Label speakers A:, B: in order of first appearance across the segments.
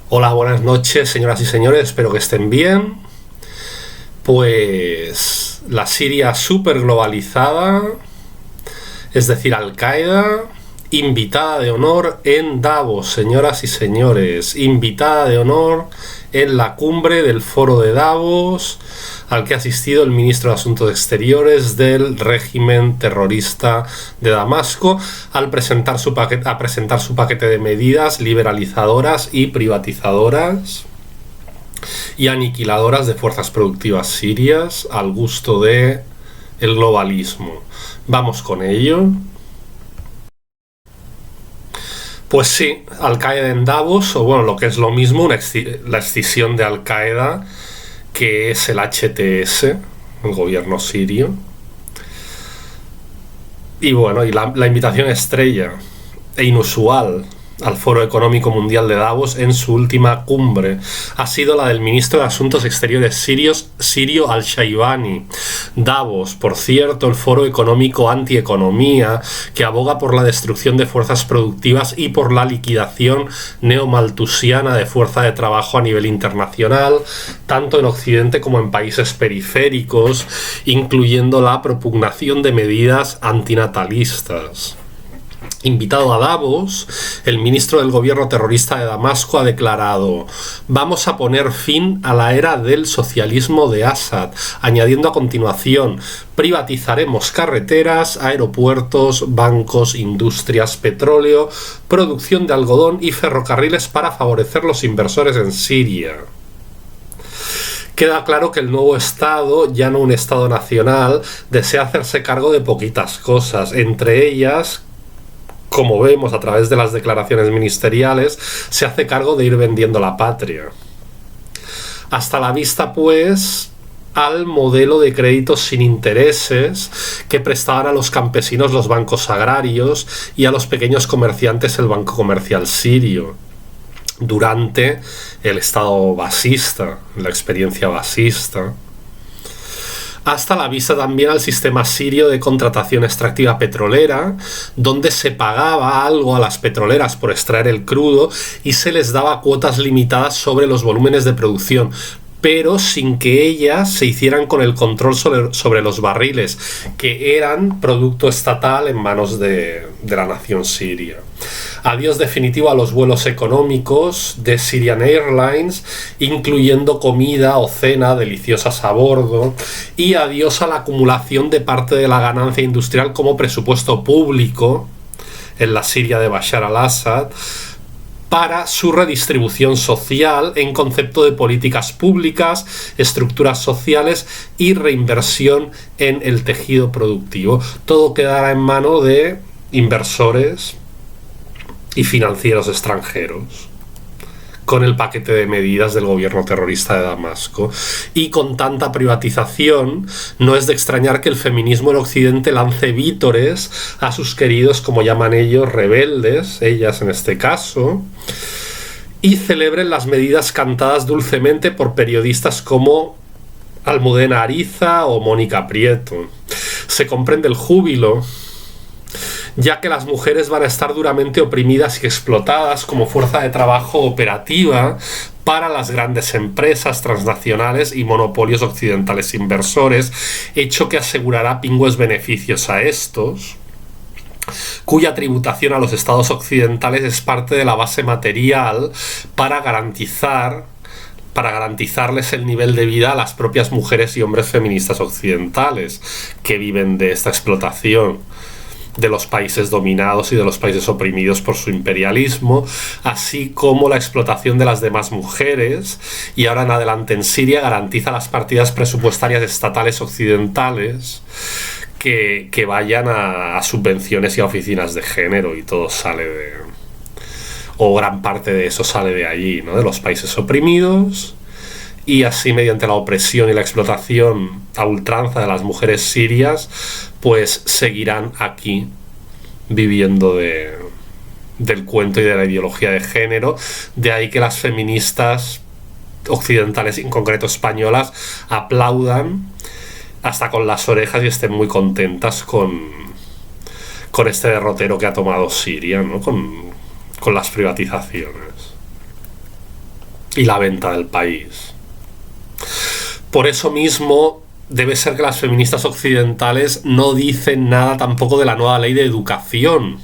A: Hola, buenas noches, señoras y señores, espero que estén bien. Pues la Siria super globalizada, es decir, Al-Qaeda, invitada de honor en Davos, señoras y señores, invitada de honor en la cumbre del Foro de Davos, al que ha asistido el ministro de Asuntos Exteriores del régimen terrorista de Damasco, al presentar su paquete de medidas liberalizadoras y privatizadoras y aniquiladoras de fuerzas productivas sirias al gusto de el globalismo. Vamos con ello. Pues sí, Al-Qaeda en Davos, o bueno, lo que es lo mismo, la escisión de Al-Qaeda, que es el HTS, el gobierno sirio. Y bueno, y la invitación estrella e inusual al Foro Económico Mundial de Davos en su última cumbre ha sido la del ministro de Asuntos Exteriores sirio Al-Shaibani. Davos, por cierto, el foro económico antieconomía que aboga por la destrucción de fuerzas productivas y por la liquidación neomalthusiana de fuerza de trabajo a nivel internacional, tanto en Occidente como en países periféricos, incluyendo la propugnación de medidas antinatalistas. Invitado a Davos, el ministro del gobierno terrorista de Damasco ha declarado: vamos a poner fin a la era del socialismo de Assad, añadiendo a continuación: privatizaremos carreteras, aeropuertos, bancos, industrias, petróleo, producción de algodón y ferrocarriles para favorecer los inversores en Siria. Queda claro que el nuevo Estado, ya no un Estado nacional, desea hacerse cargo de poquitas cosas, entre ellas, como vemos a través de las declaraciones ministeriales, se hace cargo de ir vendiendo la patria. Hasta la vista, pues, al modelo de créditos sin intereses que prestaban a los campesinos los bancos agrarios y a los pequeños comerciantes el Banco Comercial Sirio durante el Estado basista, la experiencia basista. Hasta la vista también al sistema sirio de contratación extractiva petrolera, donde se pagaba algo a las petroleras por extraer el crudo y se les daba cuotas limitadas sobre los volúmenes de producción, pero sin que ellas se hicieran con el control sobre los barriles, que eran producto estatal en manos de la nación siria. Adiós definitivo a los vuelos económicos de Syrian Airlines, incluyendo comida o cena deliciosas a bordo, y adiós a la acumulación de parte de la ganancia industrial como presupuesto público en la Siria de Bashar al-Assad, para su redistribución social en concepto de políticas públicas, estructuras sociales y reinversión en el tejido productivo. Todo quedará en mano de inversores y financieros extranjeros, con el paquete de medidas del gobierno terrorista de Damasco. Y con tanta privatización, no es de extrañar que el feminismo en Occidente lance vítores a sus queridos, como llaman ellos, rebeldes, ellas en este caso, y celebren las medidas cantadas dulcemente por periodistas como Almudena Ariza o Mónica Prieto. Se comprende el júbilo, ya que las mujeres van a estar duramente oprimidas y explotadas como fuerza de trabajo operativa para las grandes empresas transnacionales y monopolios occidentales inversores, hecho que asegurará pingües beneficios a estos, cuya tributación a los estados occidentales es parte de la base material para garantizarles el nivel de vida a las propias mujeres y hombres feministas occidentales que viven de esta explotación de los países dominados y de los países oprimidos por su imperialismo, así como la explotación de las demás mujeres, y ahora en adelante en Siria garantiza las partidas presupuestarias estatales occidentales que vayan a subvenciones y a oficinas de género, y todo sale o gran parte de eso sale de allí, ¿no? De los países oprimidos, y así mediante la opresión y la explotación a ultranza de las mujeres sirias, pues seguirán aquí viviendo del cuento y de la ideología de género. De ahí que las feministas occidentales, en concreto españolas, aplaudan hasta con las orejas y estén muy contentas con este derrotero que ha tomado Siria, ¿no? Con las privatizaciones. y la venta del país. Por eso mismo, debe ser que las feministas occidentales no dicen nada tampoco de la nueva ley de educación,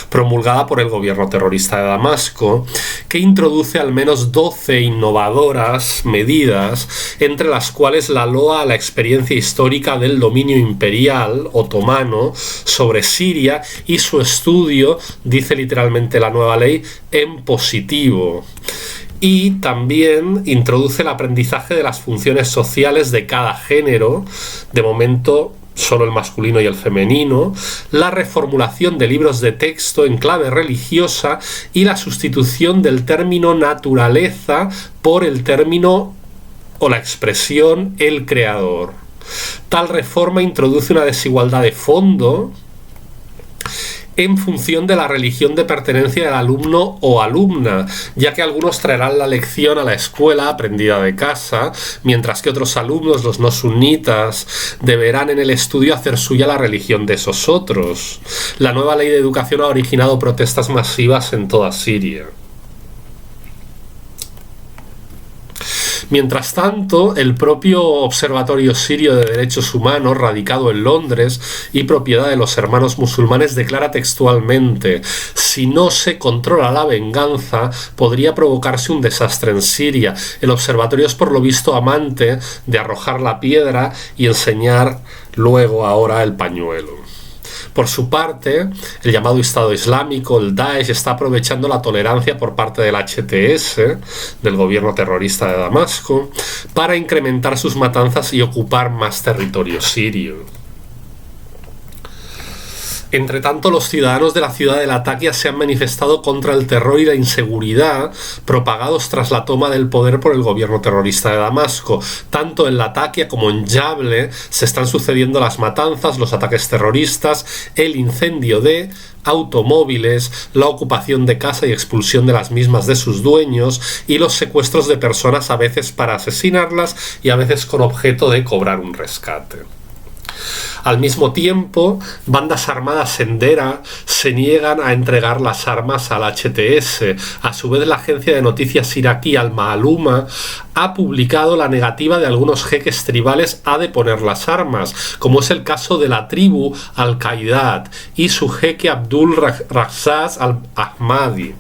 A: promulgada por el gobierno terrorista de Damasco, que introduce al menos 12 innovadoras medidas, entre las cuales la loa a la experiencia histórica del dominio imperial otomano sobre Siria y su estudio, dice literalmente la nueva ley, en positivo. Y también introduce el aprendizaje de las funciones sociales de cada género, de momento solo el masculino y el femenino, la reformulación de libros de texto en clave religiosa y la sustitución del término naturaleza por el término o la expresión el creador. Tal reforma introduce una desigualdad de fondo en función de la religión de pertenencia del alumno o alumna, ya que algunos traerán la lección a la escuela aprendida de casa, mientras que otros alumnos, los no sunitas, deberán en el estudio hacer suya la religión de esos otros. La nueva ley de educación ha originado protestas masivas en toda Siria. Mientras tanto, el propio Observatorio Sirio de Derechos Humanos, radicado en Londres y propiedad de los Hermanos Musulmanes, declara textualmente: si no se controla la venganza, podría provocarse un desastre en Siria. El observatorio es por lo visto amante de arrojar la piedra y enseñar luego ahora el pañuelo. Por su parte, el llamado Estado Islámico, el Daesh, está aprovechando la tolerancia por parte del HTS, del gobierno terrorista de Damasco, para incrementar sus matanzas y ocupar más territorio sirio. Entre tanto, los ciudadanos de la ciudad de Latakia se han manifestado contra el terror y la inseguridad propagados tras la toma del poder por el gobierno terrorista de Damasco. Tanto en Latakia como en Yable se están sucediendo las matanzas, los ataques terroristas, el incendio de automóviles, la ocupación de casa y expulsión de las mismas de sus dueños y los secuestros de personas, a veces para asesinarlas y a veces con objeto de cobrar un rescate. Al mismo tiempo, bandas armadas en Dera se niegan a entregar las armas al HTS. A su vez, la agencia de noticias iraquí Al-Maaluma ha publicado la negativa de algunos jeques tribales a deponer las armas, como es el caso de la tribu Al-Qaidat y su jeque Abdul Razzaz Al-Ahmadi,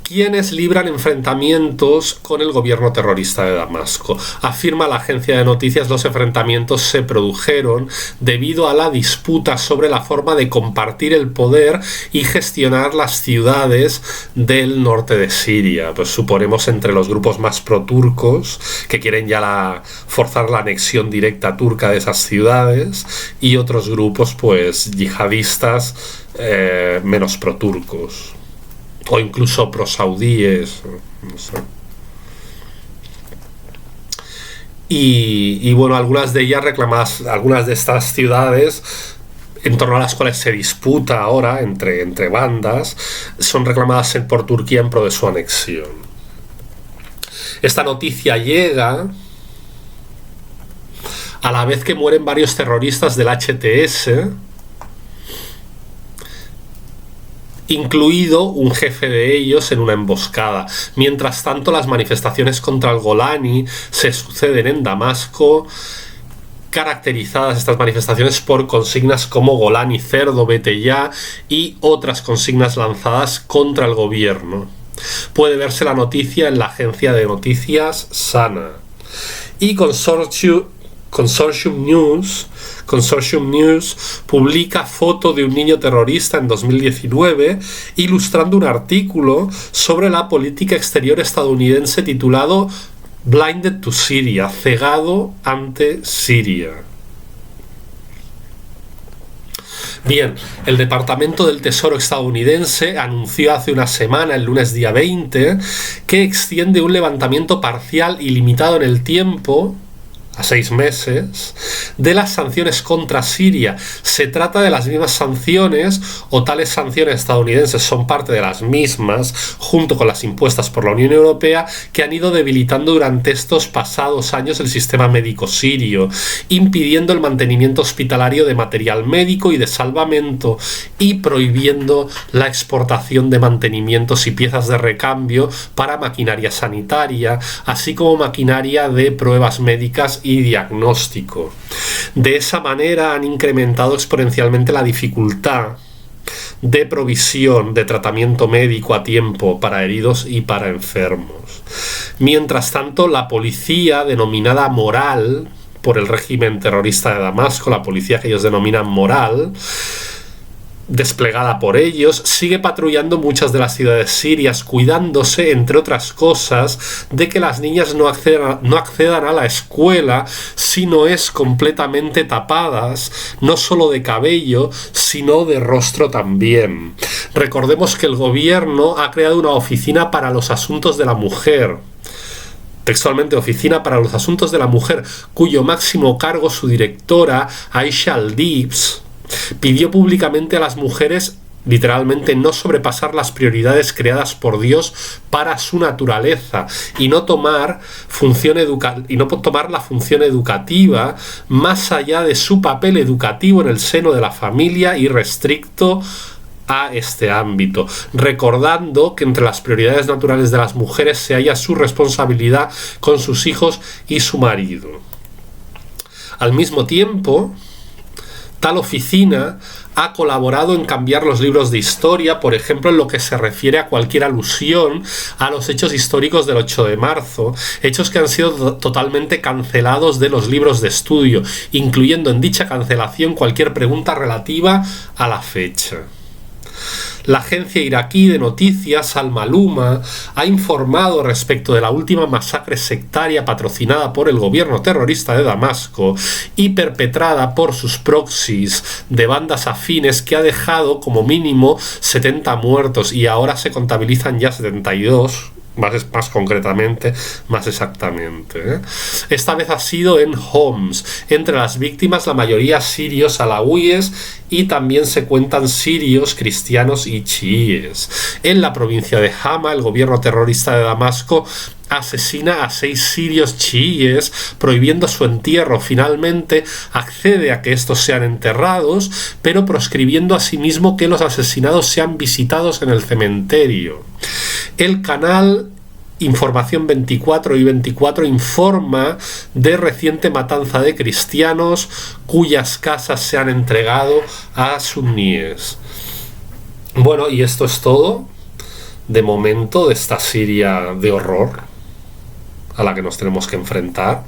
A: quienes libran enfrentamientos con el gobierno terrorista de Damasco. Afirma la agencia de noticias: los enfrentamientos se produjeron debido a la disputa sobre la forma de compartir el poder y gestionar las ciudades del norte de Siria. Pues suponemos entre los grupos más pro-turcos, que quieren ya forzar la anexión directa turca de esas ciudades, y otros grupos pues yihadistas menos pro-turcos, o incluso prosaudíes, no sé. Y bueno, algunas de ellas reclamadas, algunas de estas ciudades en torno a las cuales se disputa ahora entre bandas, son reclamadas por Turquía en pro de su anexión. Esta noticia llega a la vez que mueren varios terroristas del HTS, incluido un jefe de ellos en una emboscada. Mientras tanto, las manifestaciones contra el Golani se suceden en Damasco, caracterizadas estas manifestaciones por consignas como Golani cerdo, vete ya, y otras consignas lanzadas contra el gobierno. Puede verse la noticia en la agencia de noticias Sana. Y Consortium News publica foto de un niño terrorista en 2019, ilustrando un artículo sobre la política exterior estadounidense titulado Blinded to Syria, cegado ante Siria. Bien, el Departamento del Tesoro estadounidense anunció hace una semana, el lunes día 20, que extiende un levantamiento parcial y limitado en el tiempo a 6 meses, de las sanciones contra Siria. Se trata de las mismas sanciones, o tales sanciones estadounidenses son parte de las mismas, junto con las impuestas por la Unión Europea, que han ido debilitando durante estos pasados años el sistema médico sirio, impidiendo el mantenimiento hospitalario de material médico y de salvamento, y prohibiendo la exportación de mantenimientos y piezas de recambio para maquinaria sanitaria, así como maquinaria de pruebas médicas y diagnóstico. De esa manera han incrementado exponencialmente la dificultad de provisión de tratamiento médico a tiempo para heridos y para enfermos. Mientras tanto, la policía, denominada Moral por el régimen terrorista de Damasco, la policía que ellos denominan Moral, desplegada por ellos, sigue patrullando muchas de las ciudades sirias, cuidándose, entre otras cosas, de que las niñas no accedan a la escuela si no es completamente tapadas, no solo de cabello, sino de rostro también. Recordemos que el gobierno ha creado una oficina para los asuntos de la mujer, textualmente Oficina para los Asuntos de la Mujer, cuyo máximo cargo, su directora, Aisha Al-Dibs, pidió públicamente a las mujeres literalmente no sobrepasar las prioridades creadas por Dios para su naturaleza y no tomar la función educativa más allá de su papel educativo en el seno de la familia y restricto a este ámbito, recordando que entre las prioridades naturales de las mujeres se halla su responsabilidad con sus hijos y su marido. Al mismo tiempo, tal oficina ha colaborado en cambiar los libros de historia, por ejemplo, en lo que se refiere a cualquier alusión a los hechos históricos del 8 de marzo, hechos que han sido totalmente cancelados de los libros de estudio, incluyendo en dicha cancelación cualquier pregunta relativa a la fecha. La agencia iraquí de noticias Al-Maluma ha informado respecto de la última masacre sectaria patrocinada por el gobierno terrorista de Damasco y perpetrada por sus proxies de bandas afines, que ha dejado como mínimo 70 muertos y ahora se contabilizan ya 72. Más concretamente, más exactamente. Esta vez ha sido en Homs. Entre las víctimas, la mayoría sirios alawíes, y también se cuentan sirios, cristianos y chiíes. En la provincia de Hama, el gobierno terrorista de Damasco asesina a 6 sirios chiíes, prohibiendo su entierro. Finalmente accede a que estos sean enterrados, pero proscribiendo asimismo que los asesinados sean visitados en el cementerio. El canal Información 24 y 24 informa de reciente matanza de cristianos cuyas casas se han entregado a suníes. Bueno, y esto es todo de momento de esta Siria de horror a la que nos tenemos que enfrentar.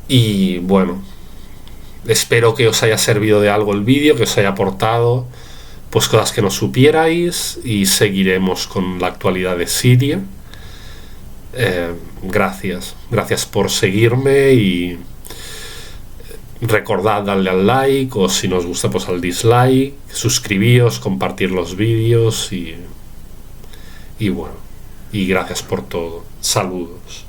A: Y bueno, espero que os haya servido de algo el vídeo, que os haya aportado pues cosas que no supierais, y seguiremos con la actualidad de Siria. Gracias por seguirme, y recordad darle al like, o si no os gusta pues al dislike, suscribíos, compartir los vídeos, y bueno, y gracias por todo. Saludos.